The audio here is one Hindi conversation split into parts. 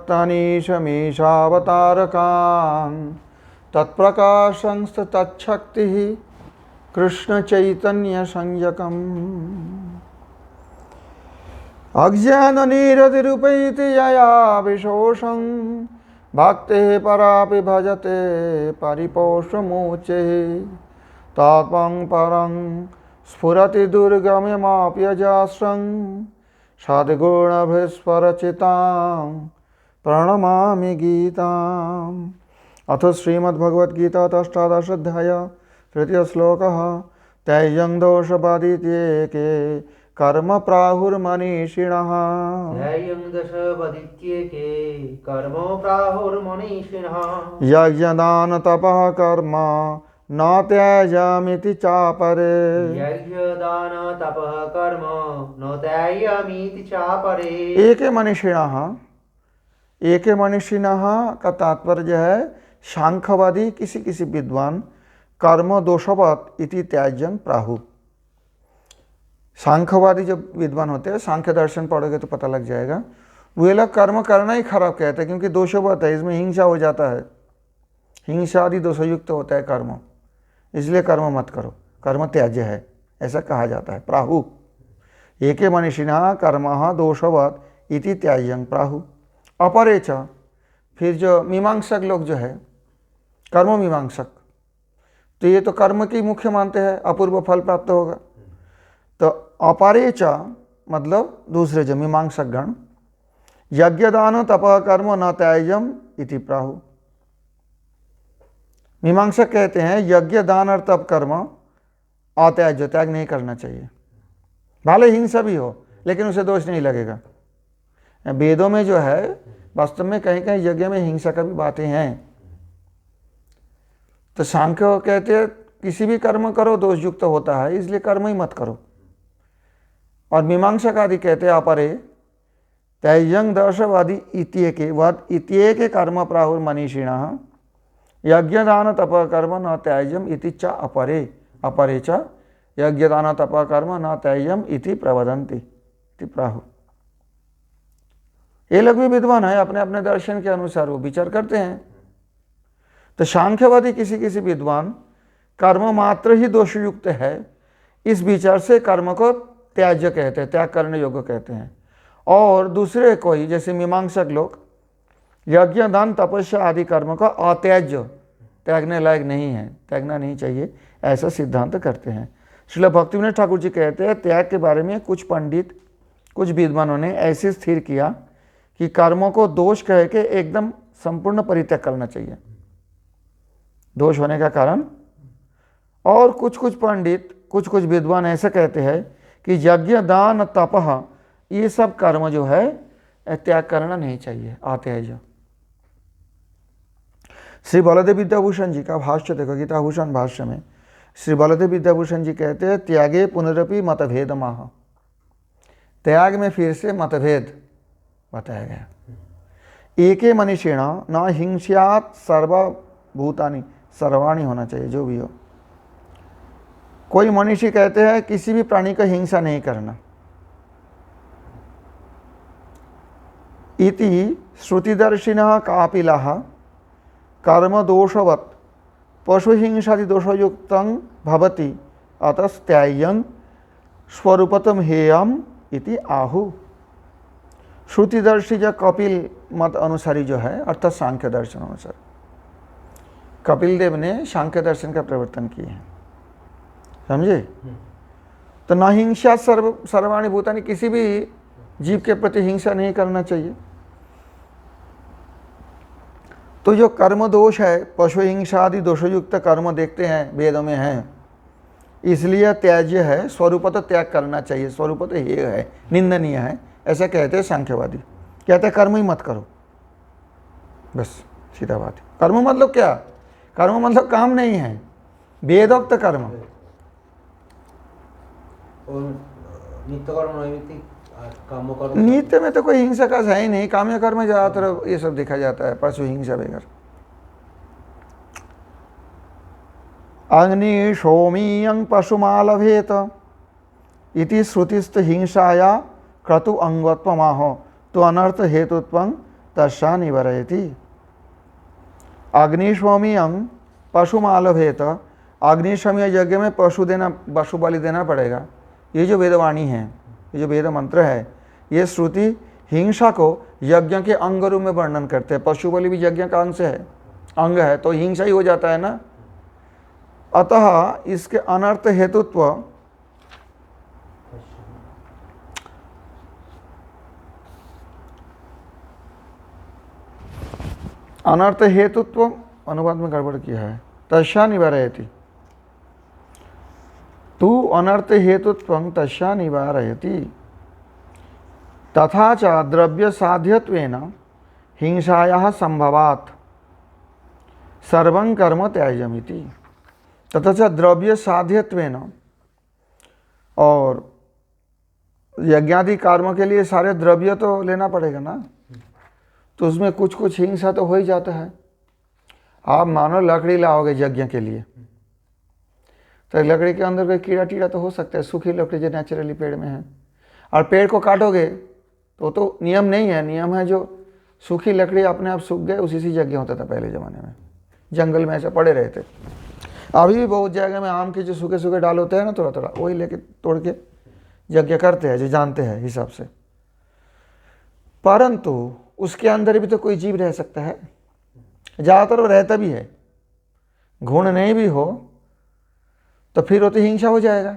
तनीशमीशावतारकान् तत्प्रकाशंस्तच्छक्तिः कृष्णचैतन्यसंज्ञकम् अज्ञाननिरतिरुपैति यया विशोषं भक्तिः परापि भजते परिपोषमुच्यैः तात्मं परं स्फुरति दुर्गम्यमाप्यजास्रं सद्गुणभिस्वरचितां प्रणमामि गीताम्। अथ श्रीमद्भगवद्गीता अष्टादशाध्याय तृतीय श्लोकः त्यज्यं दोषबाधित्येके कर्म प्राहुर्मनीषिणः। यज्ञदान तपः कर्म न त्यज्यमिति चापरे। एके मनीषिणः का तात्पर्य है सांख्यवादी किसी किसी विद्वान कर्म दोषवत इति त्याज्यं प्राहु। सांख्यवादी जब विद्वान होते हैं, सांख्य दर्शन पढ़ोगे तो पता लग जाएगा, वे लोग कर्म करना ही खराब कहते हैं क्योंकि दोषवत है, इसमें हिंसा हो जाता है, हिंसा आदि दोषयुक्त होता है कर्म, इसलिए कर्म मत करो, कर्म त्याज्य है, ऐसा कहा जाता है। प्राहु एके मनीषिणः कर्मः दोषवत इति त्याज्यं प्राहु। अपरे च, फिर जो मीमांसक लोग जो है कर्म मीमांसक, तो ये तो कर्म की मुख्य मानते हैं, अपूर्व फल प्राप्त होगा। तो अपरे च मतलब दूसरे जो मीमांसक गण यज्ञदान तपः कर्म न त्याज्यम इति प्राहु। मीमांसक कहते हैं यज्ञ दान और तप कर्म अत्याज्य, त्याग नहीं करना चाहिए, भले हिंसा भी हो लेकिन उसे दोष नहीं लगेगा। वेदों में जो है वास्तव में कहीं कहीं यज्ञ में हिंसा का भी बातें हैं। तो सांख्य कहते हैं किसी भी कर्म करो दोषयुक्त होता है, इसलिए कर्म ही मत करो। और मीमांसक आदि कहते हैं अपरे त्यज्यं दर्शवादी इत्येके वद इत्येके कर्म प्राहुर मनीषिणः यज्ञदान तप कर्म न त्याज्यम इति च अपरे। अपरे च यज्ञदान तप कर्म न त्याज्यम इति प्रवदन्ति इति प्राहु। ये लोग भी विद्वान है, अपने अपने दर्शन के अनुसार वो विचार करते हैं। तो सांख्यवादी किसी किसी विद्वान कर्म मात्र ही दोषयुक्त है, इस विचार से कर्म को त्याज्य कहते हैं, त्याग करने योग्य कहते हैं। और दूसरे कोई जैसे मीमांसक लोग यज्ञ दान तपस्या आदि कर्म का अत्याज्य, त्यागने लायक नहीं है, त्यागना नहीं चाहिए, ऐसा सिद्धांत करते हैं। श्रील भक्तिविनोद ठाकुर जी कहते हैं त्याग के बारे में कुछ पंडित कुछ विद्वानों ने ऐसे स्थिर किया कि कर्मों को दोष कह के एकदम संपूर्ण परित्याग करना चाहिए, दोष होने का कारण। और कुछ कुछ पंडित कुछ कुछ विद्वान ऐसे कहते हैं कि यज्ञ दान तपः ये सब कर्म जो है त्याग करना नहीं चाहिए, अत्याज्य। श्री बलदेव विद्याभूषण जी का भाष्य देखो, गीताभूषण भाष्य में श्री बलदेव विद्याभूषण जी कहते हैं त्यागे पुनरपि मतभेदमाह। त्याग में फिर से मतभेद बताया गया। एके मनीषिण न हिंस्यात् सर्वभूतानि, सर्वाणी होना चाहिए जो भी हो। कोई मनीषी कहते हैं किसी भी प्राणी का हिंसा नहीं करना। इति श्रुतिदर्शिनः कापिलः कर्म दोषवत् पशुहिंसादि दोषयुक्तं भवति अतस्त्याज्यं स्वरूपतम हेयम इति आहु। श्रुतिदर्शी जो कपिल मत अनुसारी जो है अर्थात सांख्य दर्शन अनुसार, कपिल देव ने सांख्य दर्शन का प्रवर्तन किए हैं, समझे। तो न हिंसा सर्वाणी भूतानि, किसी भी जीव के प्रति हिंसा नहीं करना चाहिए। तो जो कर्म दोष है, पशु हिंसा आदि दोषयुक्त कर्म देखते हैं वेदों में हैं, इसलिए त्याज्य है, स्वरूपतः त्याग करना चाहिए, स्वरूपतः हेय है, निंदनीय है, ऐसा कहते हैं सांख्यवादी। कहते हैं कर्म ही मत करो, बस सीधा बात है। कर्म मतलब क्या? कर्म मतलब काम नहीं है, वेदोक्त कर्म। नित्य में तो कोई हिंसा का है ही नहीं, काम्य कर्म में ज्यादातर ये सब देखा जाता है, पशु हिंसा वगैरह। अग्नि सोमीयं पशुमालभेत इति श्रुतिस्थ हिंसाया क्रतु अंगत्वमाह। तो अनर्थ हेतुत्वं तस्या निवारयति। अग्निष्वमीयं पशुमालभेत, अग्निशमीय यज्ञ में पशु बलि देना पड़ेगा। ये जो वेदवाणी है, ये जो वेद मंत्र है, ये श्रुति हिंसा को यज्ञ के अंग रूप में वर्णन करते हैं। पशु बलि भी यज्ञ का अंग है, तो हिंसा ही हो जाता है ना। अतः इसके अनर्थ हेतुत्व अनुवाद में गड़बड़ किया है। तस्या निवारयति, तु अनर्थ हेतुत्वं तस्या निवारयति तथा च द्रव्य साध्यत्वेन हिंसायाः संभवात् सर्वं कर्म त्याज्यमिति। तथा च द्रव्य साध्यत्वेन, और यज्ञादि कर्म के लिए सारे द्रव्य तो लेना पड़ेगा ना, तो उसमें कुछ कुछ हिंसा तो हो ही जाता है। आप मानो लकड़ी लाओगे यज्ञ के लिए, तो लकड़ी के अंदर कोई कीड़ा टीड़ा तो हो सकता है, सूखी लकड़ी जो नेचुरली पेड़ में है। और पेड़ को काटोगे तो नियम नहीं है, नियम है जो सूखी लकड़ी अपने आप सूख गए, उसी से यज्ञ होता था पहले ज़माने में। जंगल में ऐसे पड़े रहते। अभी भी बहुत जगह में आम के जो सूखे सूखे डाल होते हैं ना, थोड़ा थोड़ा वही लेके तोड़ के यज्ञ करते हैं, जो जानते हैं हिसाब से। परंतु उसके अंदर भी तो कोई जीव रह सकता है, ज़्यादातर वो रहता भी है। गुण नहीं भी हो तो फिर वो तो हिंसा हो जाएगा।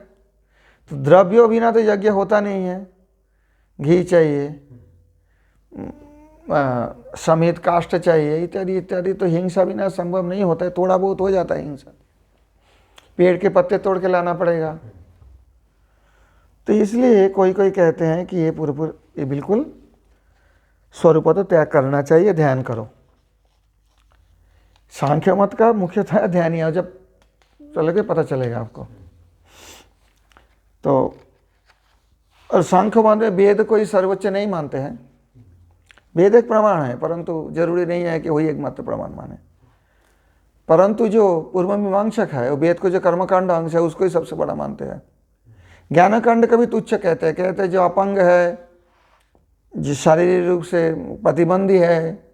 तो द्रव्यों बिना तो यज्ञ होता नहीं है। घी चाहिए, समित काष्ठ चाहिए, इत्यादि इत्यादि, तो हिंसा बिना संभव नहीं होता है। थोड़ा बहुत हो जाता है हिंसा, पेड़ के पत्ते तोड़ के लाना पड़ेगा। तो इसलिए कोई कोई कहते हैं कि ये बिल्कुल स्वरूप तो त्याग करना चाहिए, ध्यान करो। सांख्य मत का मुख्यतः ध्यान ही है, जब चलोगे पता चलेगा आपको। तो और सांख्य मत में वेद को ही सर्वोच्च नहीं मानते हैं। वेद एक प्रमाण है, परंतु जरूरी नहीं है कि वही एकमात्र प्रमाण माने। परंतु जो पूर्व मीमांसक है, वो वेद को जो कर्मकांड अंश है उसको ही सबसे बड़ा मानते हैं। ज्ञानकांड का भी तुच्छ कहते हैं जो अपंग है, जो शारीरिक रूप से प्रतिबंधी है,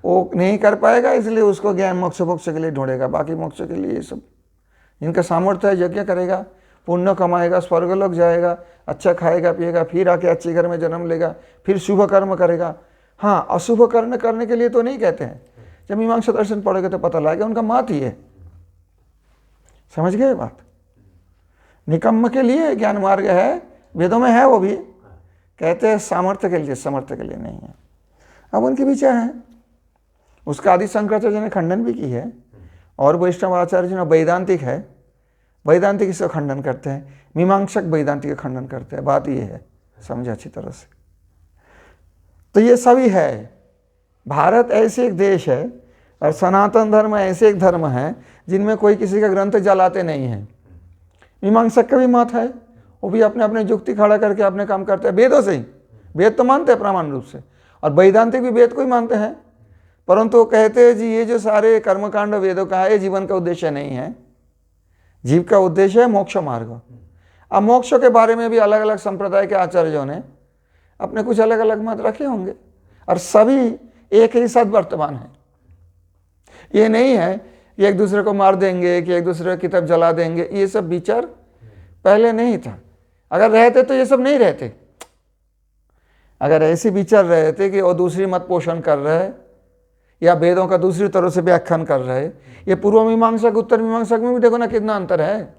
वो नहीं कर पाएगा, इसलिए उसको ज्ञान मोक्ष के लिए ढूंढेगा। बाकी मोक्ष के लिए ये सब जिनका सामर्थ्य है यज्ञ करेगा, पुण्य कमाएगा, स्वर्गलोक जाएगा, अच्छा खाएगा पिएगा, फिर आके अच्छे घर में जन्म लेगा, फिर शुभ कर्म करेगा। हाँ, अशुभ कर्म करने के लिए तो नहीं कहते हैं। जब मीमांसा दर्शन पढ़ोगे तो पता लगेगा, उनका मत ही है। समझ गए बात? निकम्म के लिए ज्ञान मार्ग है, वेदों में है, वो भी कहते हैं सामर्थ्य के लिए, समर्थ्य के लिए नहीं है। अब उनके विचार हैं, उसका आदि शंकराचार्य ने खंडन भी की है, और वैष्णव आचार्य जो वैदांतिक है, वैदांतिक इसका खंडन करते हैं, मीमांसक वैदांतिक का खंडन करते हैं। बात ये है, समझे अच्छी तरह से। तो ये सभी है। भारत ऐसे एक देश है और सनातन धर्म ऐसे एक धर्म है जिनमें कोई किसी का ग्रंथ जलाते नहीं है। मीमांसक का भी मत है, वो भी अपने अपने युक्ति खड़ा करके अपने काम करते हैं वेदों से ही। वेद तो मानते हैं प्रमाण रूप से, और वैदांतिक भी वेद को ही मानते हैं, परंतु वो कहते हैं जी ये जो सारे कर्मकांड वेदों का है, ये जीवन का उद्देश्य नहीं है। जीव का उद्देश्य है मोक्ष मार्ग। अब मोक्ष के बारे में भी अलग अलग संप्रदाय के आचार्यों ने अपने कुछ अलग अलग मत रखे होंगे, और सभी एक ही साथ वर्तमान है। ये नहीं है कि एक दूसरे को मार देंगे, कि एक दूसरे की किताब जला देंगे, ये सब विचार पहले नहीं था। अगर रहते तो ये सब नहीं रहते। अगर ऐसे विचार रहते कि वो दूसरी मत पोषण कर रहे हैं या वेदों का दूसरी तरह से व्याख्यान कर रहे हैं, ये पूर्व मीमांसक उत्तर मीमांसक में भी देखो ना कितना अंतर है।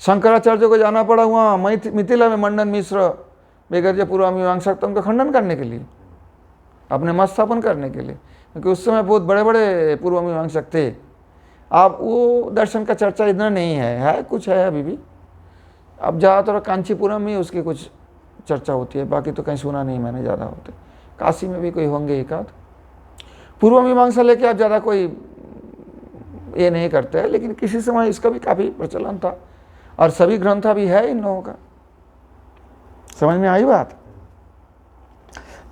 शंकराचार्य को जाना पड़ा वहाँ मिथिला में मंडन मिश्र बेगर पूर्व मीमांसक तो उनका खंडन करने के लिए, अपने मत स्थापन करने के लिए, क्योंकि उस समय बहुत बड़े बड़े पूर्व मीमांसक थे। अब वो दर्शन का चर्चा इतना नहीं है, कुछ है अभी भी। अब ज़्यादातर कांचीपुरम में उसकी कुछ चर्चा होती है, बाकी तो कहीं सुना नहीं मैंने ज़्यादा होते। काशी में भी कोई होंगे एक आध। पूर्व मीमांसा लेके आप ज़्यादा कोई ये नहीं करते हैं, लेकिन किसी समय इसका भी काफ़ी प्रचलन था, और सभी ग्रंथा भी है इन लोगों का। समझ में आई बात?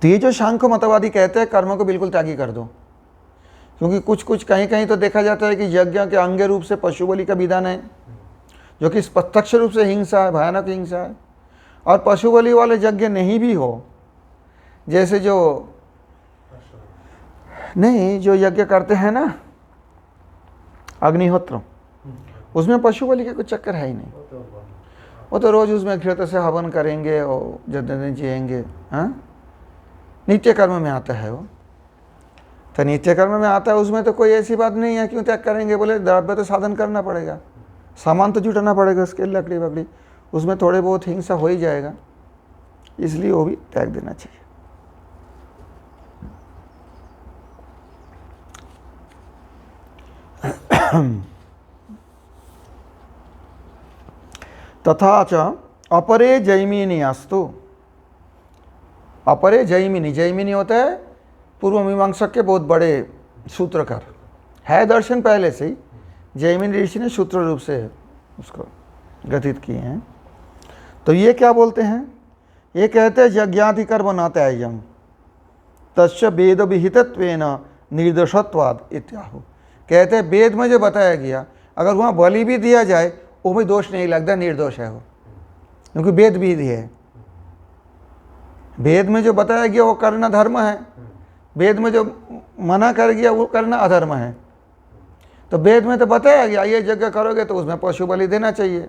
तो ये जो सांख्य मतवादी कहते हैं कर्म को बिल्कुल त्यागी कर दो, क्योंकि कुछ कुछ कहीं कहीं तो देखा जाता है कि यज्ञ के अंग रूप से पशु बलि का विधान है, जो कि प्रत्यक्ष रूप से हिंसा है, भयानक हिंसा है। और पशु बलि वाले यज्ञ नहीं भी हो, जैसे जो नहीं, जो यज्ञ करते हैं ना अग्निहोत्र, उसमें पशु बलि का कुछ चक्कर है ही नहीं। वो तो रोज उसमें घृत से हवन करेंगे और जितने दिन जिएंगे। हाँ, नित्य कर्म में आता है वो। तो नित्य कर्म में आता है, उसमें तो कोई ऐसी बात नहीं है क्यों त्याग करेंगे। बोले द्रव्य तो साधन करना पड़ेगा, सामान तो जुटाना पड़ेगा उसके, लकड़ी वकड़ी, उसमें थोड़े बहुत हिंसा हो ही जाएगा, इसलिए वो भी त्याग देना चाहिए। तथा च अपरे जैमिनी अस्तु, अपरे जैमिनी, जैमिनी होता है पूर्व मीमांसक के बहुत बड़े सूत्रकार, है दर्शन पहले से ही, जैमिनी ऋषि ने सूत्र रूप से उसको ग्रथित किए हैं। तो ये क्या बोलते हैं, ये कहते हैं यज्ञादि कर्म न त्याज्यम तस्य वेद विहितत्वेन निर्दोषत्वाद इत्याहु। कहते हैं वेद में जो बताया गया, अगर वहाँ बलि भी दिया जाए वो भी दोष नहीं लगता, निर्दोष है वो, क्योंकि वेद विधि है। वेद में जो बताया गया वो करना धर्म है, वेद में जो मना कर गया वो करना अधर्म है। तो वेद में तो बताया गया ये यज्ञ करोगे तो उसमें पशु बलि देना चाहिए।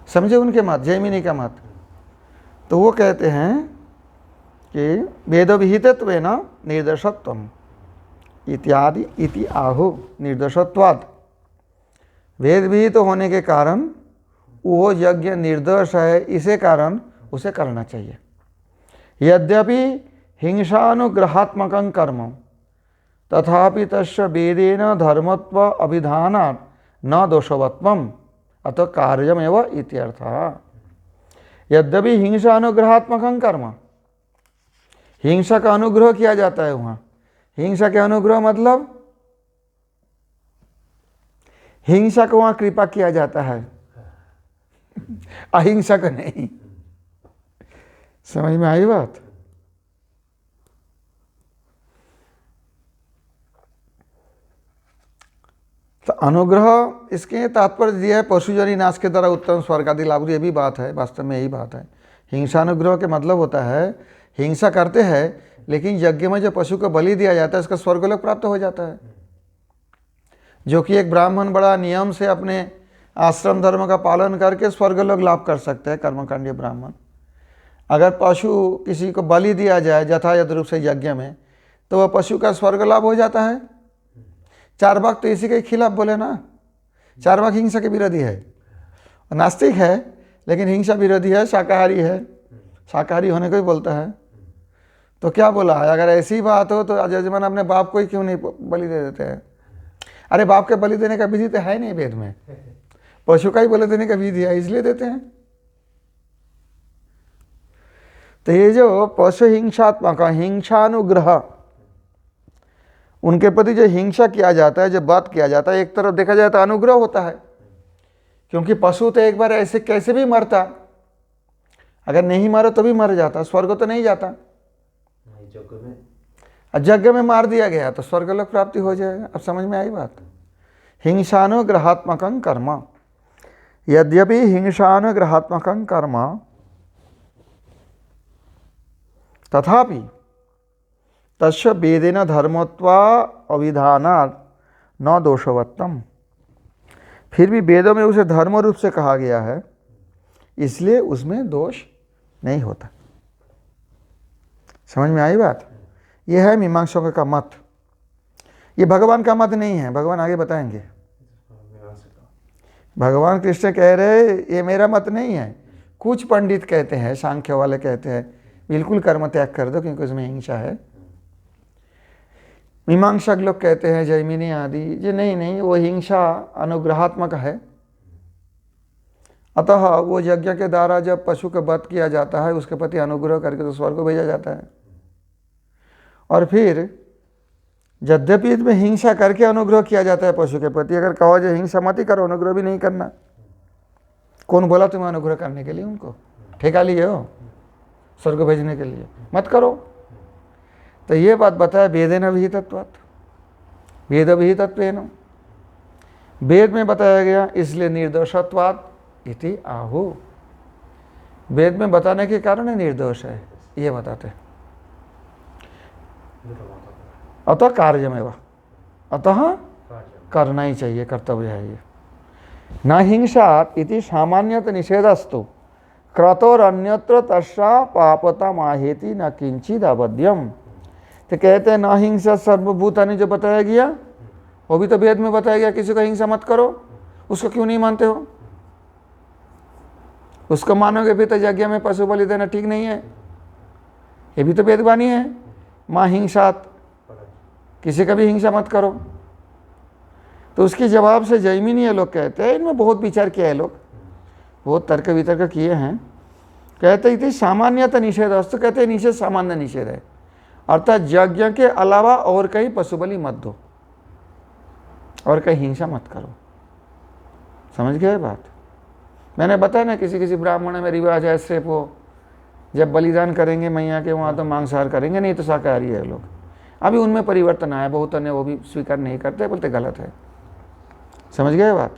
समझे उनके मत, जैमिनी का मत। तो वो कहते हैं कि वेद विहितत्वेन निर्दोषत्वम इत्यादि इति आहु निर्दोषत्वाद। वेद विहित होने के कारण वो यज्ञ निर्दोष है, इसे कारण उसे करना चाहिए। यद्यपि हिंसानुग्रहात्मकं कर्म तथापि तस्य वेदेन धर्मत्व अभिधानात् न दोषवत्वम् अतः कार्यमेव इत्यर्थः। यद्यपि हिंसानुग्रहात्मकं कर्म, हिंसा का अनुग्रह किया जाता है वहाँ। हिंसा के अनुग्रह मतलब हिंसा को वहाँ कृपा किया जाता है, अहिंसा का नहीं। समझ में आई बात? तो अनुग्रह इसके तात्पर्य दिया है पशुजनी नाश के द्वारा उत्तम स्वर्ग आदि लाभ, ये भी बात है, वास्तव में यही बात है। हिंसानुग्रह के मतलब होता है हिंसा करते हैं लेकिन यज्ञ में जो पशु को बलि दिया जाता है उसका स्वर्गलोक प्राप्त हो जाता है, जो कि एक ब्राह्मण बड़ा नियम से अपने आश्रम धर्म का पालन करके स्वर्गलोक लाभ कर सकते हैं, कर्मकांडी ब्राह्मण। अगर पशु किसी को बलि दिया जाए यथायथ रूप से यज्ञ में, तो वह पशु का स्वर्ग लाभ हो जाता है। चार्वाक तो इसी के खिलाफ बोले ना, चार्वाक हिंसा के विरोधी है, नास्तिक है लेकिन हिंसा विरोधी है, शाकाहारी है, शाकाहारी होने को ही बोलता है। तो क्या बोला है, अगर ऐसी बात हो तो यजमान अपने बाप को ही क्यों नहीं बलि दे देते हैं? अरे बाप के बलि देने का विधि तो है नहीं वेद में, पशु का ही बलि देने का विधि है, इसलिए देते हैं। तो ये जो पशु हिंसात्मक हिंसानुग्रह, उनके प्रति जो हिंसा किया जाता है, जो बात किया जाता है, एक तरफ देखा जाए तो अनुग्रह होता है, क्योंकि पशु तो एक बार ऐसे कैसे भी मरता, अगर नहीं मारो तो भी मर जाता, स्वर्ग तो नहीं जाता। यज्ञ में मार दिया गया तो स्वर्गलोक प्राप्ति हो जाएगा। अब समझ में आई बात? हिंसानुग्रहात्मकं कर्म, यद्यपि हिंसानुग्रहात्मकं कर्म तथापि तस्य वेदेन धर्मत्वा अविधानात् न दोषवत्तम। फिर भी वेदों में उसे धर्म रूप से कहा गया है, इसलिए उसमें दोष नहीं होता। समझ में आई बात? यह है मीमांसकों का मत, ये भगवान का मत नहीं है, भगवान आगे बताएंगे। भगवान कृष्ण कह रहे ये मेरा मत नहीं है। कुछ पंडित कहते हैं, सांख्य वाले कहते हैं बिल्कुल कर्म त्याग कर दो क्योंकि उसमें हिंसा है। मीमांसक लोग कहते हैं, जैमिनी आदि, ये नहीं वो हिंसा अनुग्रहात्मक है, अतः वो यज्ञ के द्वारा जब पशु का वध किया जाता है उसके प्रति अनुग्रह करके तो स्वर्ग को भेजा जाता है। और फिर यद्यपि इसमें हिंसा करके अनुग्रह किया जाता है पशु के प्रति, अगर कहो जो हिंसा मत ही करो, अनुग्रह भी नहीं करना, कौन बोला तुम्हें अनुग्रह करने के लिए? उनको ठेका लिए हो स्वर्ग भेजने के लिए, मत करो। तो ये बात बताया वेदेन विहितत्वात्, वेद विहितत्वेन, वेद में बताया गया इसलिए निर्दोषत्वात् इति आहु। वेद में बताने के कारण निर्दोष है, ये बताते हैं। अतः कार्यमेव, अतः करना ही चाहिए, कर्तव्य है ये। न हिंसात् इति सामान्यत निषेधस्तु क्रतोर अन्यत्र तस्या पापता माहेति न किंचिद अवध्यम। तो कहते हैं न हिंसा सर्वभूतानि जो बताया गया वो भी तो वेद में बताया गया, किसी को हिंसा मत करो, उसको क्यों नहीं मानते हो? उसको मानोगे भी तो यज्ञ में पशु बलि देना ठीक नहीं है, ये भी तो वेदवाणी है। मां हिंसात, किसी का भी हिंसा मत करो। तो उसके जवाब से जैमिनीय लोग कहते हैं, इनमें बहुत विचार किया है लोग, बहुत तर्क वितर्क किए हैं। कहते थे सामान्यतः निषेध अस्तु, कहते हैं निषेध सामान्य निषेध है, अर्थात यज्ञ के अलावा और कहीं पशु बलि मत दो और कहीं हिंसा मत करो। समझ गए बात? मैंने बताया ना, किसी किसी ब्राह्मण में रिवाज है सिर्फ वो जब बलिदान करेंगे मैया के वहाँ तो मांसाहार करेंगे, नहीं तो शाकाहारी है लोग। अभी उनमें परिवर्तन आया, बहुत ने वो भी स्वीकार नहीं करते, बोलते गलत है। समझ गए बात?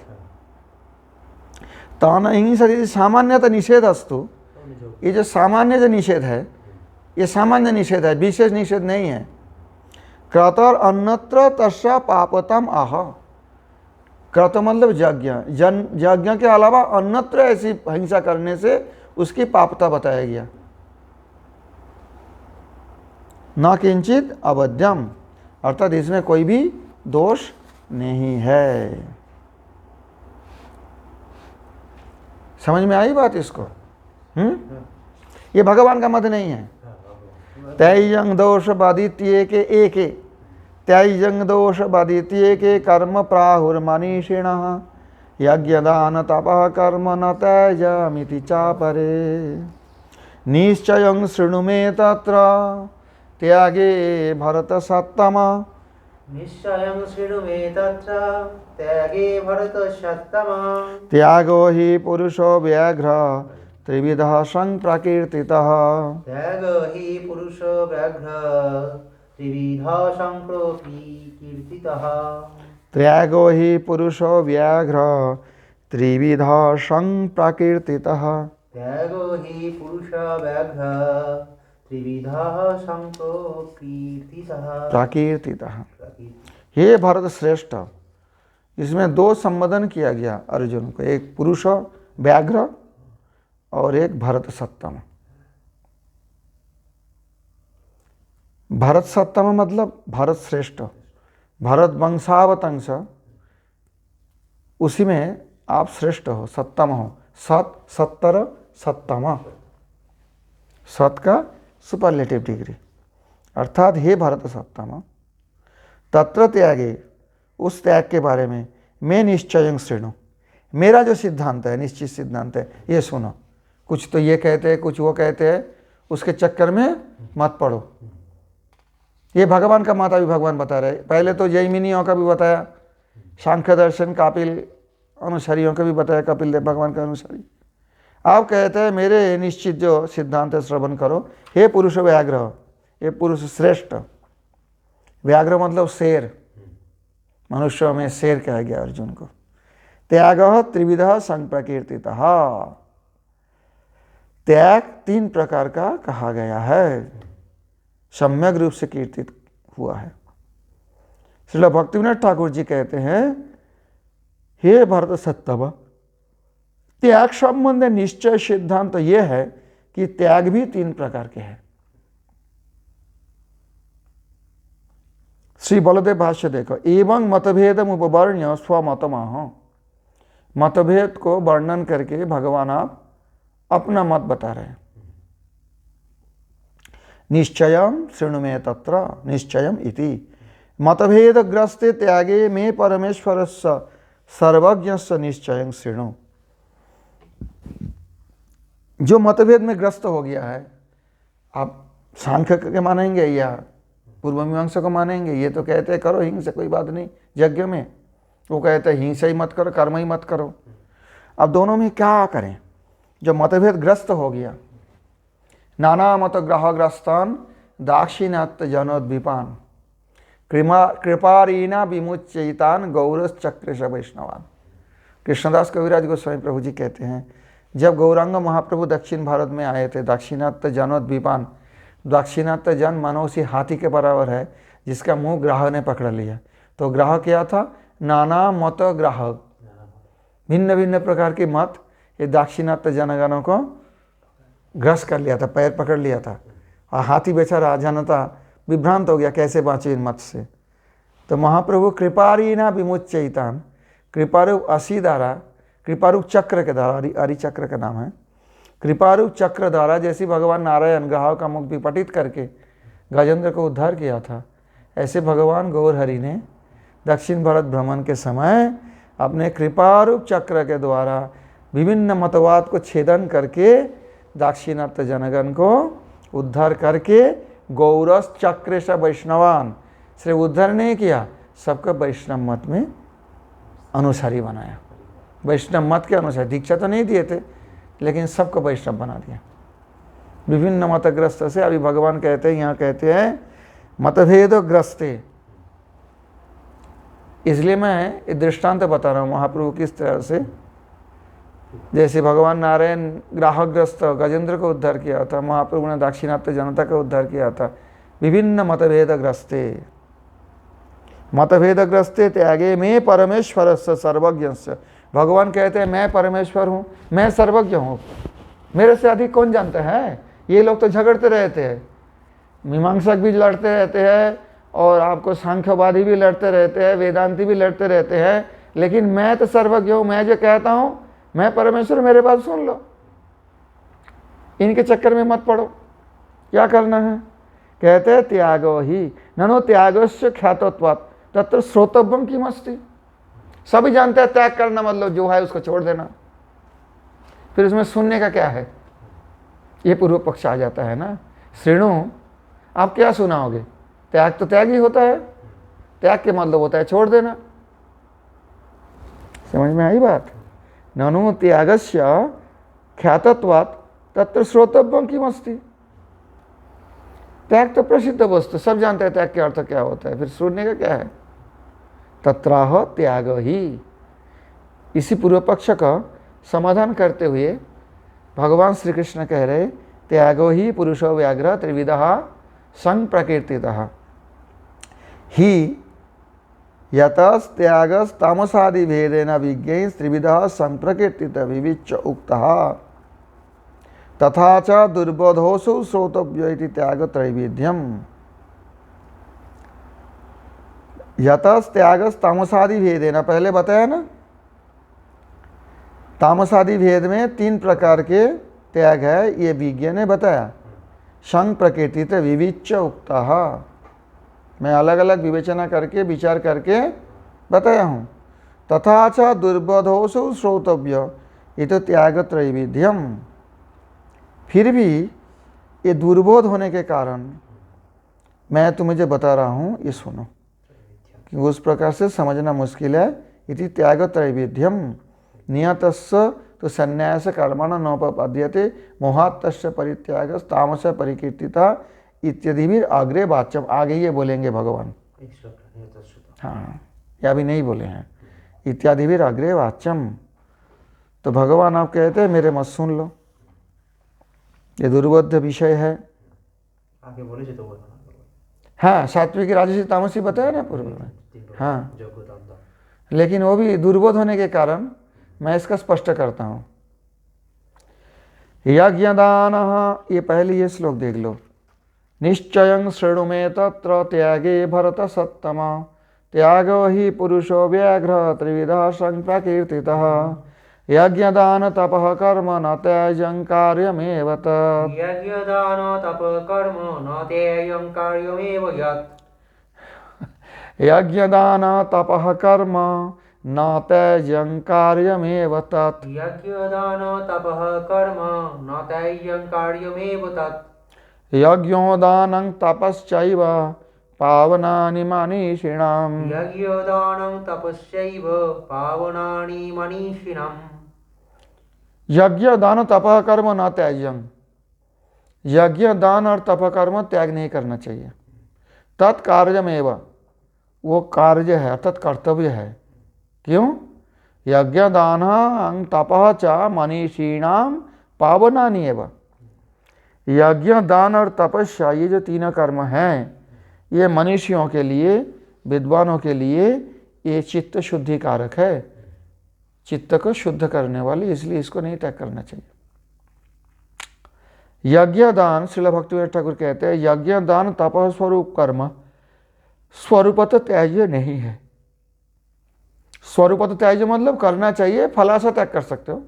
तान हिंसा यदि सामान्यतः निषेध अस्तु, ये जो सामान्य जो निषेध है ये सामान्य निषेध है, विशेष निषेध नहीं है। क्रतोर अन्यत्र तस्या पापतम आह, क्रत मतलब यज्ञ के अलावा अन्यत्र ऐसी हिंसा करने से उसकी पापता बताया गया। न किंचित अवध्यम, अर्थात इसमें कोई भी दोष नहीं है। समझ में आई बात इसको? ये भगवान का मत नहीं है। तैयंग दोष बाधित्ये के एके, तैयंग दोष बाधित्ये के कर्म प्राहुर्मनीषिण यज्ञदान तपः कर्म न त्यजामिति चापरे निश्चयं शृणु मे तत्र त्यागे भरत सत्तम। निश्चयं शृणु मे तत्र त्यागे भरत सत्तम। त्यागो हि पुरुषो व्याघ्र त्रिविधः संप्रकीर्तितः। त्यागो हि पुरुषो व्याघ्र त्रिविधः संप्रकीर्तितः। त्यागो हि पुरुषो व्याघ्र त्रिविधः संप्रकीर्तितः। त्यागो हि पुरुषो व्याघ्र त्रिविधः संप्रकीर्तितः। प्रकीर्तितः। हे भरत श्रेष्ठ, इसमें दो संबोधन किया गया अर्जुन को, एक पुरुष व्याघ्र और एक भरत सत्तम। भरत सत्तम मतलब भरत श्रेष्ठ, भरत वंशावतंश, उसी में आप श्रेष्ठ हो, सत्तम हो। सत, सत्तर, सत्तम, सत का सुपरलेटिव डिग्री, अर्थात हे भरत सत्तम तत्र त्यागे, उस त्याग के बारे में मैं निश्चयं शृणु, मेरा जो सिद्धांत है, निश्चित सिद्धांत है, ये सुनो। कुछ तो ये कहते हैं, कुछ वो कहते हैं, उसके चक्कर में मत पड़ो। ये भगवान का माता भी भगवान बता रहे। पहले तो जैमिनियों का भी बताया, सांख्य दर्शन कपिल अनुसारियों का भी बताया, कपिल देव भगवान का अनुसारी। आप कहते हैं मेरे निश्चित जो सिद्धांत है श्रवण करो। हे पुरुष व्याघ्र, हे पुरुष श्रेष्ठ, व्याघ्र मतलब शेर, मनुष्यों में शेर कहा गया अर्जुन को। त्याग त्रिविध संप्रकीर्तितः, त्याग तीन प्रकार का कहा गया है, सम्यक रूप से कीर्तित हुआ है। श्रील भक्तिविनोद ठाकुर जी कहते हैं, हे भरत सत्तम, त्याग संबंध निश्चय सिद्धांत तो यह है कि त्याग भी तीन प्रकार के हैं। श्री बलदेव भाष्य देखो, एवं मतभेदम उपवर्ण्य स्वमतमाह, मतभेद को वर्णन करके भगवान आप अपना मत बता रहे हैं। निश्चयं शृणु मे तत्र निश्चयम इति मतभेदग्रस्ते त्यागे मे परमेश्वरस्य सर्वज्ञस्य निश्चयं शृणु। जो मतभेद में ग्रस्त हो गया है, आप सांख्य के मानेंगे या पूर्व मीमांसा को मानेंगे? ये तो कहते हैं करो हिंसा, कोई बात नहीं यज्ञ में, वो कहते हैं हिंसा ही मत करो, कर्म ही मत करो। अब दोनों में क्या करें? जो मतभेद ग्रस्त हो गया, नाना मत ग्रहग्रस्तान दाक्षिणात्य जनोद्वीपान कृपारीना विमुच्यतान गौरश्चक्रेश वैष्णवान। कृष्णदास कविराज गोस्वामी प्रभु जी कहते हैं, जब गौरांग महाप्रभु दक्षिण भारत में आए थे, दाक्षिणात्य जनोद्वीपान, दाक्षिणात्य जन मानो उसी हाथी के बराबर है जिसका मुंह ग्राहक ने पकड़ लिया। तो ग्राहक क्या था? नाना मत ग्राहक, भिन्न भिन्न प्रकार के मत ये दाक्षिणात्य जनगणों को ग्रस्त कर लिया था, पैर पकड़ लिया था। और हाथी बेचारा जनता विभ्रांत हो गया, कैसे बाँचे इन मत से। तो महाप्रभु कृपारीना विमुच्चयितान, कृपारूप असी द्वारा, कृपारूप चक्र के द्वारा, अरि चक्र का नाम है, कृपारूप चक्र द्वारा जैसे भगवान नारायण ग्राहक का मुख विपटित करके गजेंद्र को उद्धार किया था, ऐसे भगवान गौरहरि ने दक्षिण भारत भ्रमण के समय अपने कृपारूप चक्र के द्वारा विभिन्न मतवाद को छेदन करके दाक्षिणात्य जनगण को उद्धार करके गौरस चक्र से वैष्णवान, सिर्फ उद्धार नहीं किया, सबका वैष्णव मत में अनुसारी बनाया। वैष्णव मत के अनुसार दीक्षा तो नहीं दिए थे, लेकिन सबको वैष्णव बना दिया। विभिन्न मतग्रस्त से अभी भगवान कहते हैं, यहाँ कहते हैं मतभेद ग्रस्ते। इसलिए मैं ये दृष्टांत बता रहा हूँ महाप्रभु किस तरह से, जैसे भगवान नारायण ग्राहकग्रस्त गजेंद्र को उद्धार किया था, महाप्रभु ने दाक्षिणात्य जनता का उद्धार किया था। विभिन्न मतभेदग्रस्ते, मतभेदग्रस्ते त्यागे में परमेश्वर से सर्वज्ञ। भगवान कहते हैं मैं परमेश्वर हूँ, मैं सर्वज्ञ हूँ, मेरे से अधिक कौन जानता है। ये लोग तो झगड़ते रहते हैं, मीमांसक भी लड़ते रहते हैं, और आपको सांख्यवादी भी लड़ते रहते हैं, वेदांती भी लड़ते रहते हैं, लेकिन मैं तो सर्वज्ञ हूँ। मैं जो कहता हूँ मैं परमेश्वर, मेरे बात सुन लो, इनके चक्कर में मत पड़ो। क्या करना है? कहते हैं त्यागो ही ननो त्यागस्य ख्यातत्वात् तत्र श्रोतव्यम किमस्ति। सभी जानते हैं त्याग करना मतलब जो है उसको छोड़ देना, फिर उसमें सुनने का क्या है? ये पूर्व पक्ष आ जाता है ना। श्रेणु, आप क्या सुनाओगे? त्याग तो त्याग ही होता है, त्याग के मतलब होता है छोड़ देना। समझ में आई बात? ननु त्यागस्य ख्यातत्वात् तत्र श्रोतव्यम किमस्ति। त्याग तो प्रसिद्ध वस्तु, सब जानते हैं त्याग के अर्थ क्या होता है, फिर सुनने का क्या है? तत्राह त्याग ही। इसी पूर्व पक्ष का समाधान करते हुए भगवान श्री कृष्ण कह रहे त्यागो ही पुरुषो व्याघ्र त्रिविधा संग प्रकीर्तितः ही यतस त्यागस तामसादि भेदेन विज्ञेय त्रिविधा संग प्रकीर्तित विविच्च उक्तः तथा च दुर्बोधोषु श्रोतव्य इति त्याग त्रैविध्यम। यतस त्यागस तामसादि भेदेन, पहले बताया ना, तामसादि भेद में 3 प्रकार के त्याग है, ये विज्ञ ने बताया। संग प्रकृति तो विविच्च उक्तः, मैं अलग अलग विवेचना करके विचार करके बताया हूँ। तथा च दुर्बोधोषु श्रोतव्य ये तो त्याग त्रैविध्यम। फिर भी ये दुर्बोध होने के कारण मैं तुम्हें जो बता रहा हूँ ये सुनो, कि उस प्रकार से समझना मुश्किल है। इति त्याग त्रैविध्यम नियतस्य तो संन्यास कर्मण नोपपद्यते मोहात्तस्य परित्याग तामस परिकीर्तिता इत्यादि भी आग्रे वाच्यम। आगे ये बोलेंगे भगवान, हाँ या भी नहीं बोले हैं, इत्यादि भी अग्रे वाच्यम। तो भगवान आप कहते हैं मेरे मत सुन लो, ये दुर्बोध विषय है। आगे बोले तो हाँ, सात्विक राजसी तामसी बताया ना पूर्व में, हाँ, लेकिन वो भी दुर्बोध होने के कारण मैं इसका स्पष्ट करता हूँ। यज्ञदान, ये पहले ये श्लोक देख लो। निश्चयं शृणु मे तत्र त्यागे भरत सत्तम त्यागो हि पुरुषो व्याघ्र त्रिविधा संप्रकीर्तितः यज्ञदान तपः कर्म न त्यजं कार्यमेव तत्। यज्ञदान तप कर्म न त्यजं कार्यमेव यत्। यज्ञदान तपः कर्म न त्यजं कार्यमेव तत्। यज्ञदान तपः कर्म न त्यजं कार्यमेव तत्। यज्ञोदानं तपश्चैव पावनानि मनीषिणाम्। यज्ञदानं तपश्चैव पावनानि मनीषिणाम्। यज्ञ दान तप कर्म न त्याज्यम। यज्ञ दान और तप कर्म त्याग नहीं करना चाहिए। तत्कार्यमेव, वो कार्य है अर्थात कर्तव्य है। क्यों? यज्ञ दान तप च मनीषीणाम पावनानि एव। यज्ञ, दान और तपस्या, ये जो तीनों कर्म हैं, ये मनुष्यों के लिए, विद्वानों के लिए ये चित्त शुद्धि कारक है, चित्त को शुद्ध करने वाली, इसलिए इसको नहीं त्याग करना चाहिए। यज्ञ दान, श्रील भक्तिवेदांत ठाकुर कहते हैं, यज्ञ दान तप स्वरूप कर्म स्वरूपत त्याज्य नहीं है। स्वरूपत त्याज्य मतलब करना चाहिए, फलाशा त्याग कर सकते हो।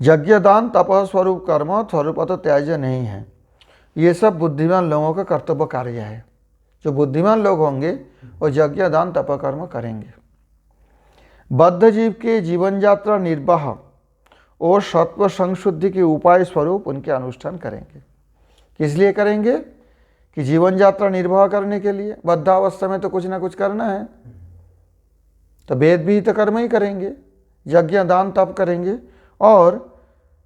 यज्ञ दान तप स्वरूप कर्म स्वरूपत त्याज्य नहीं है। ये सब बुद्धिमान लोगों का कर्तव्य कार्य है। जो बुद्धिमान लोग होंगे वो यज्ञ दान तप कर्म करेंगे। बद्ध जीव के जीवन यात्रा निर्वाह और सत्व संशुद्धि के उपाय स्वरूप उनके अनुष्ठान करेंगे। किस लिए करेंगे? कि जीवन यात्रा निर्वाह करने के लिए। बद्धावस्था में तो कुछ ना कुछ करना है, तो वेद भी तो कर्म ही करेंगे, यज्ञ दान तप करेंगे और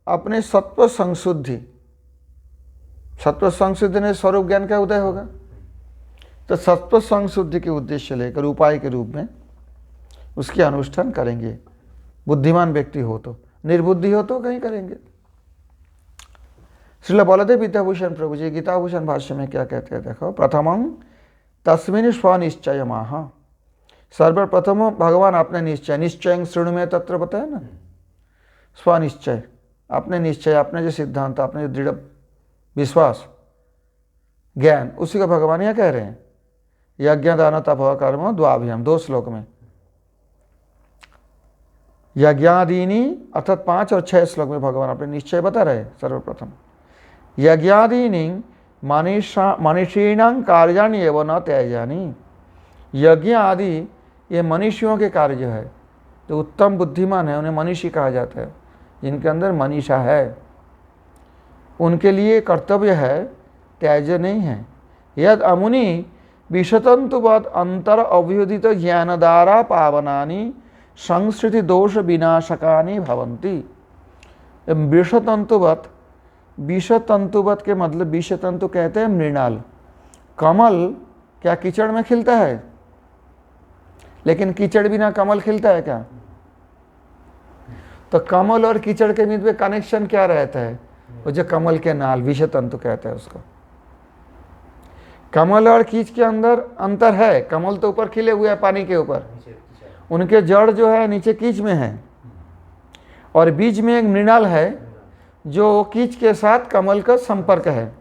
अपने सत्व संशुद्धि, सत्व संशुद्धि ने स्वरूप ज्ञान का उदय होगा, तो सत्व संशुद्धि के उद्देश्य लेकर उपाय के रूप में उसके अनुष्ठान करेंगे। बुद्धिमान व्यक्ति हो तो, निर्बुद्धि हो तो कहीं करेंगे। श्रील बलदेव विद्याभूषण प्रभु जी गीताभूषण भाष्य में क्या कहते हैं देखो। प्रथमं तस्मिन् स्वनिश्चय माह, सर्वप्रथम भगवान अपने निश्चय, निश्चय श्रृणु में तत्र बताया ना, स्वनिश्चय, अपने निश्चय, अपने जो सिद्धांत, अपने जो दृढ़ विश्वास ज्ञान, उसी का भगवान यहाँ कह रहे हैं। यज्ञ दान तप कर्म द्वाभ्याम, 2 श्लोक में यज्ञादीनी अर्थात 5 और 6 श्लोक में भगवान अपने निश्चय बता रहे हैं। सर्वप्रथम यज्ञादीनी मनुष्यीणां कार्याणि एवं न त्याज्यानि, यज्ञ आदि ये मनुष्यों के कार्य है। जो उत्तम बुद्धिमान है उन्हें मनुष्य कहा जाता है, जिनके अंदर मनीषा है, उनके लिए कर्तव्य है, त्याज्य नहीं है। यद अमुनि विशतंतुवद अंतर अव्युदित ज्ञान द्वारा पावनानि संस्कृति दोष विनाशकानि भवन्ति। विषतंतुवत, विषतंतुवत के मतलब, विषतंतु कहते हैं मृणाल। कमल क्या कीचड़ में खिलता है? लेकिन कीचड़ बिना कमल खिलता है क्या? तो कमल और कीचड़ के बीच में कनेक्शन क्या रहता है? वो जो कमल के नाल, विषतंतु कहते हैं उसको। कमल और कीच के अंदर अंतर है। कमल तो ऊपर खिले हुए हैं पानी के ऊपर, उनके जड़ जो है नीचे कीच में है, और बीच में एक मृणाल है जो कीच के साथ कमल का संपर्क है।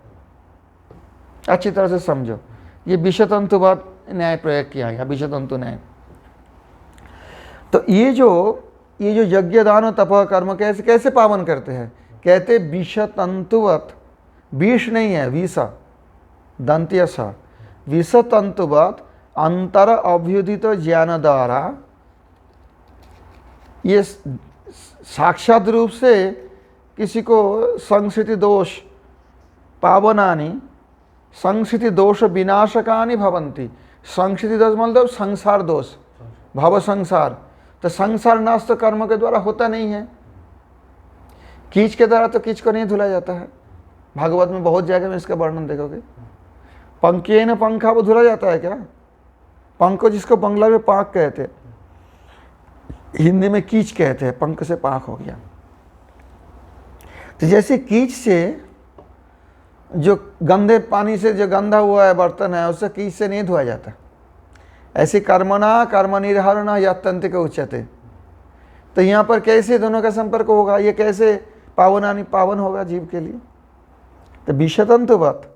अच्छी तरह से समझो, ये विषतंतुवाद न्याय प्रयोग किया गया, विषतंतु न्याय। तो ये जो यज्ञ दान और तप कर्म कैसे कैसे पावन करते हैं? कहते विषतंतुवत, विष नहीं है, विषा दंत्य सा, विषतंतुवत अंतर अभ्युदित ज्ञान द्वारा, ये साक्षात रूप से किसी को संस्कृति दोष पावनानि, संस्कृति दोष विनाशकानि भवन्ति। संस्कृति दोष मतलब संसार दोष, भव संसार। तो संसार नाश तो कर्म के द्वारा होता नहीं है। कीच के द्वारा तो कीच को नहीं धुला जाता है। भागवत में बहुत जगह में इसका वर्णन देखोगे। पंखेन पंखा वो धुला जाता है क्या? पंख को जिसको बंगला में पाक कहते हैं, हिंदी में कीच कहते हैं, पंख से पाक हो गया। तो जैसे कीच से जो गंदे पानी से जो गंदा हुआ है बर्तन है, उससे कीच से नहीं धोया जाता। ऐसी कर्मणा कर्म निर्हरणा यत्तन्ति का उच्यते। तो यहाँ पर कैसे दोनों का संपर्क होगा? ये कैसे पावन होगा जीव के लिए? तो विषतंतुवत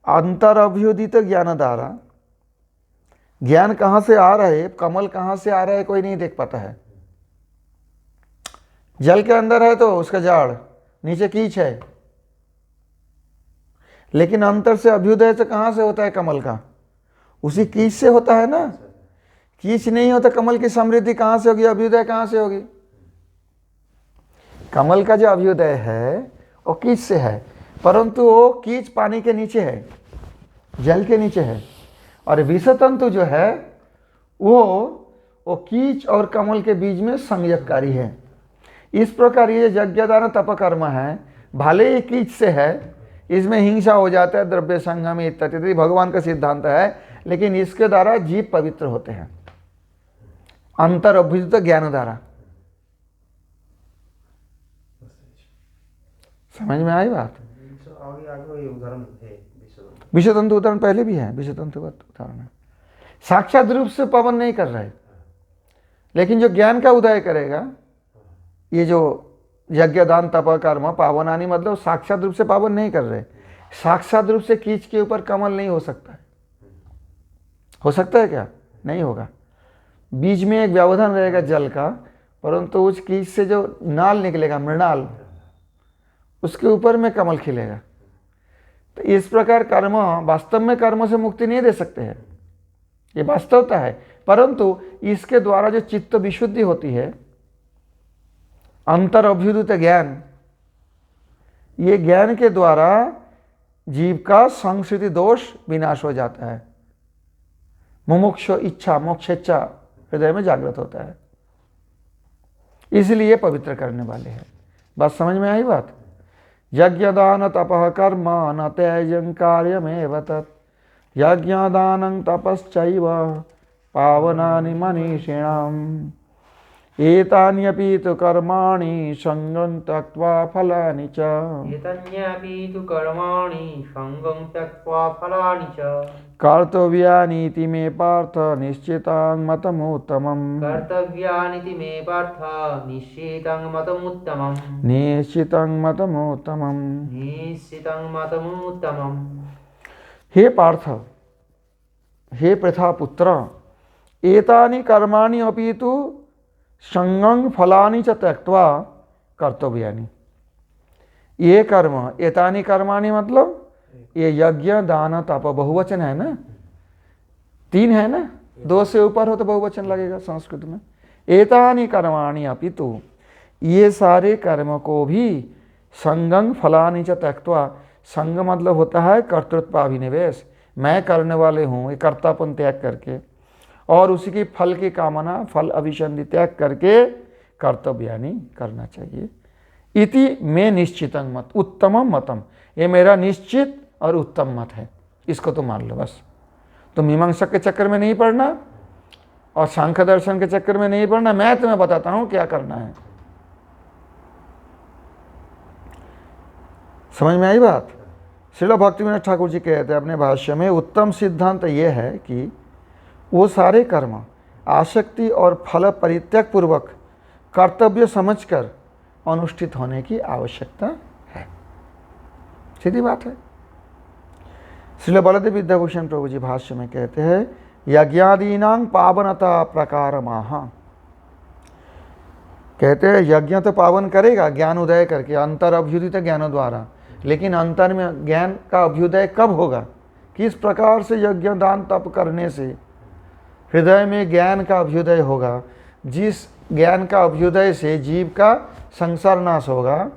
अंतर अभ्युदित ज्ञान द्वारा, ज्ञान कहाँ से आ रहा है, कमल कहाँ से आ रहा है कोई नहीं देख पाता है। जल के अंदर है तो उसका जाड़, नीचे कीच है, लेकिन अंतर से अभ्युदय से कहाँ से होता है कमल का? उसी कीच से होता है ना। कीच नहीं होता कमल की समृद्धि कहाँ से होगी, अभ्युदय कहाँ से होगी? कमल का जो अभ्युदय है वो कीच से है, परंतु वो कीच पानी के नीचे है, जल के नीचे है। और विषतंतु जो है वो कीच और कमल के बीच में संयोगकारी है। इस प्रकार ये यज्ञ दान तप कर्म है, भले ही कीच से है, इसमें हिंसा हो जाता है, द्रव्य संगम इत्यादि भगवान का सिद्धांत है, लेकिन इसके द्वारा जीव पवित्र होते हैं अंतर अभ्युदित ज्ञान द्वारा। समझ में आई बात? आगे आगे ये उदाहरण है विषयतंतु उदाहरण पहले भी है, विषयतंतु उदाहरण है। साक्षात रूप से पावन नहीं कर रहे, लेकिन जो ज्ञान का उदय करेगा, ये जो यज्ञ दान तप कर्म पावनानि, मतलब साक्षात रूप से पावन नहीं कर रहे। साक्षात रूप से कीच के ऊपर कमल नहीं हो सकता है। हो सकता है क्या? नहीं होगा। बीच में एक व्यवधान रहेगा जल का, परंतु उस कीच से जो नाल निकलेगा, मृणाल, उसके ऊपर में कमल खिलेगा। तो इस प्रकार कर्म वास्तव में कर्म से मुक्ति नहीं दे सकते हैं, ये वास्तवता है। परंतु इसके द्वारा जो चित्त विशुद्धि होती है, अंतर अभ्युदित ज्ञान, ये ज्ञान के द्वारा जीव का संस्कृति दोष विनाश हो जाता है। मुमुक्षु इच्छा, मोक्ष इच्छा हृदय में जागृत होता है, इसलिए पवित्र करने वाले हैं। बस समझ में आई बात? यज्ञ दान तपः कर्म न त्यज्यं कार्यमेव तत् यज्ञदानं तपश्चैव पावनानि मनीषिणाम् एतान्यपि तु कर्माणि संगं त्यक्त्वा फलानि च। एतान्यपि तु कर्माणि संगं त्यक्त्वा फलानि च कर्तव्यानीति मे पार्थ निश्चितं मतमुत्तमम्। कर्तव्यानिति मे पार्थ निश्चितं मतमुत्तमम्। निश्चितं मतमुत्तमम्। निश्चितं मतमुत्तमम्। हे पार्थ, हे पृथा पुत्र, एतानि कर्माणि अपि तु संगं फलानि च त्यक्त्वा कर्तव्यानि। ये कर्म, एतानि कर्माणि मतलब ये यज्ञ दान तप, बहुवचन है ना, 3 है ना, 2 से ऊपर हो तो बहुवचन लगेगा संस्कृत में। एतानि कर्माणि अपि तु, ये सारे कर्म को भी संगं फलानि च त्यक्त्वा, संग मतलब होता है कर्तृत्वाभिनिवेश, मैं करने वाले हूँ, ये कर्तापन त्याग करके, और उसी की फल की कामना, फल अभिसंधि त्याग करके कर्तव्यानि करना चाहिए। इति में निश्चितं मत उत्तमम मतम, ये मेरा निश्चित और उत्तम मत है, इसको तो मान लो बस। तो मीमांसक के चक्कर में नहीं पड़ना और सांख्य दर्शन के चक्कर में नहीं पड़ना, मैं तुम्हें बताता हूं क्या करना है। समझ में आई बात? श्रील भक्तिविनोद ठाकुर जी कहते हैं अपने भाष्य में, उत्तम सिद्धांत यह है कि वो सारे कर्म आसक्ति और फल परित्याग पूर्वक कर्तव्य समझकर अनुष्ठित होने की आवश्यकता है। सीधी बात है। श्रील बलदेव विद्याभूषण प्रभु जी भाष्य में कहते हैं, यज्ञादीनां पावनता प्रकारमाह, कहते हैं यज्ञ तो पावन करेगा ज्ञान उदय करके, अंतर अभ्युदित ज्ञान द्वारा, लेकिन अंतर में ज्ञान का अभ्युदय कब होगा? किस प्रकार से यज्ञ दान तप करने से हृदय में ज्ञान का अभ्युदय होगा? जिस ज्ञान का अभ्युदय से जीव का संसार नाश होगा,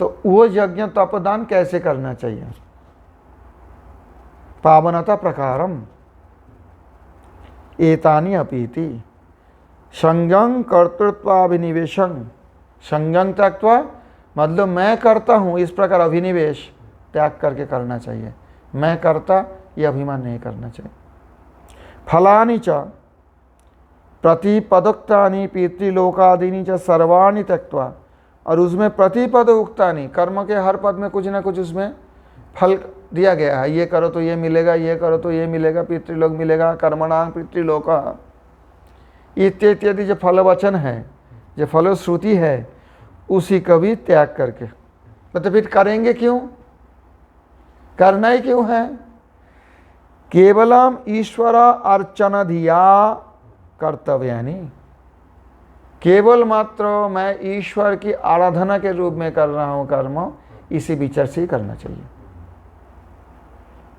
तो वो यज्ञ तप दान कैसे करना चाहिए? पावनता प्रकारम एतानि अपीति संगं कर्तृत्वाभिनिवेशं, संगं त्यक्त्वा मतलब मैं करता हूँ, इस प्रकार अभिनिवेश त्याग करके करना चाहिए। मैं करता ये अभिमान नहीं करना चाहिए। फलानि च प्रतिपदोक्तानि पितृलोकादीनि च सर्वाणि त्यक्त्वा, और उसमें प्रतिपद उक्तानि, कर्म के हर पद में कुछ ना कुछ उसमें फल दिया गया है, ये करो तो ये मिलेगा, ये करो तो ये मिलेगा, पितृलोक मिलेगा, कर्मणां पितृलोक इत्यादि जो फल वचन है, जो फलश्रुति है, उसी का भी त्याग करके, तो फिर करेंगे क्यों? करना ही क्यों है? केवलम ईश्वर अर्चन धिया कर्तव्यानि, केवल मात्र मैं ईश्वर की आराधना के रूप में कर रहा हूं कर्म, इसी विचार से ही करना चाहिए।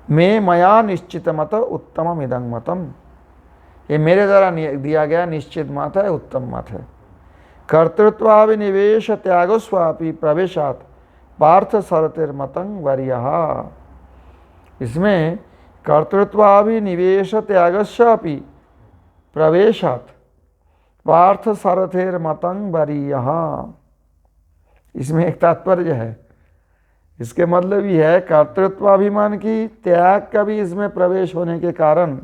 मैं मया निश्चित मत उत्तम इदं मतम, ये मेरे द्वारा दिया गया निश्चित मत है, उत्तम मत है। कर्तृत्वाभिनिवेश त्यागस्वापि प्रवेशात् पार्थ सरतिर्मतं वर्यः, इसमें कर्तृत्वाभिनिवेश त्यागस्यापि प्रवेशात् पार्थ सरथिर्मतं वर्यः, इसमें एक तात्पर्य है। इसके मतलब ये है कर्तृत्वाभिमान की त्याग का भी इसमें प्रवेश होने के कारण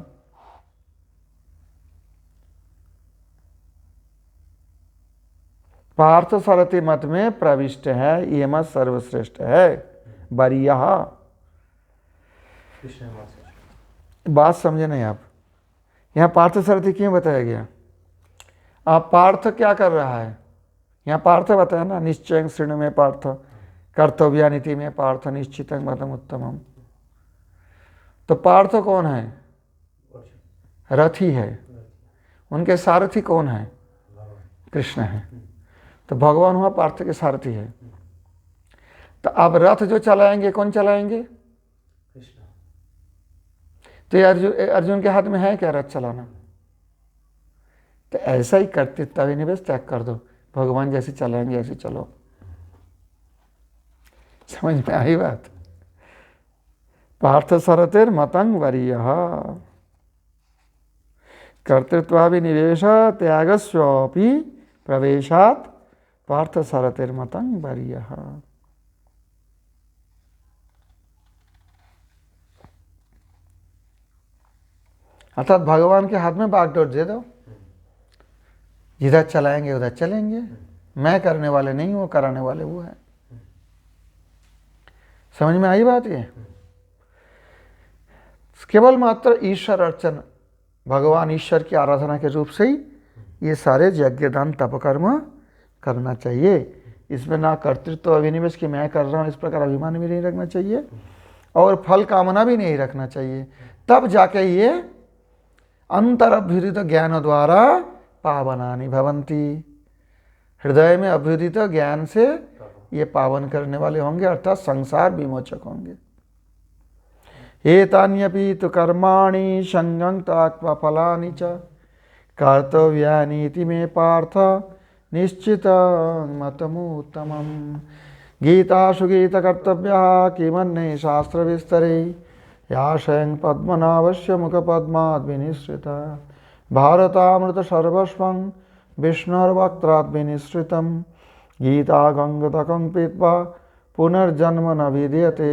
पार्थ सरति मत में प्रविष्ट है, ये मत सर्वश्रेष्ठ है। वरीयः, कृष्ण मत से। बात समझे नहीं आप? यहाँ पार्थ सारथी क्यों बताया गया? आप पार्थ क्या कर रहा है? यहाँ पार्थ बताया ना, निश्चय श्रेण में पार्थ, कर्तव्यानीति में पार्थ, निश्चित मतम उत्तमम। तो पार्थ कौन है? रथी है। उनके सारथी कौन है? कृष्ण है। तो भगवान हुआ पार्थ के सारथी है। तो अब रथ जो चलाएंगे कौन चलाएंगे? तो ये अर्जुन के हाथ में है क्या रथ चलाना? तो ऐसा ही कर्तृत्व विनिवेश त्याग कर दो, भगवान जैसे चलाएंगे ऐसे चलो। समझ में आई बात? पार्थ सरतिर मतंग वरीयः कर्तृत्वाभिनिवेश त्यागस्योपि प्रवेशात् पार्थ सरतिर मतंग वरीयः। अर्थात भगवान के हाथ में बागडोर दे दो, जिधर चलाएंगे उधर चलेंगे। मैं करने वाले नहीं हूँ, कराने वाले वो है। समझ में आई बात? ये केवल मात्र ईश्वर अर्चन, भगवान ईश्वर की आराधना के रूप से ही ये सारे यज्ञ दान तप कर्म करना चाहिए। इसमें ना कर्तृत्व अभिनिवेश की मैं कर रहा हूँ इस प्रकार अभिमान भी नहीं रखना चाहिए, और फल कामना भी नहीं रखना चाहिए। तब जाके ये अंतरभ्युदित ज्ञान द्वारा पावनानि भवन्ति, हृदय में अभ्युदित ज्ञान से ये पावन करने वाले होंगे, अर्थात संसार विमोचक होंगे। एतान्यपि तु कर्माणि संगं त्यक्त्वा फलानि च कर्तव्यानीति मे पार्थ निश्चितं मतमुत्तमम्। गीतासु गीतकर्तव्यः किमन्ये शास्त्रविस्तरे या स्वयं पद्मनाभस्य मुखपद्माद् विनिसृता भारतामृत सर्वस्वं विष्णुर्वक्त्राद् विनिसृतं गीता गंगतकं पीत्वा पुनर्जन्म न विद्यते।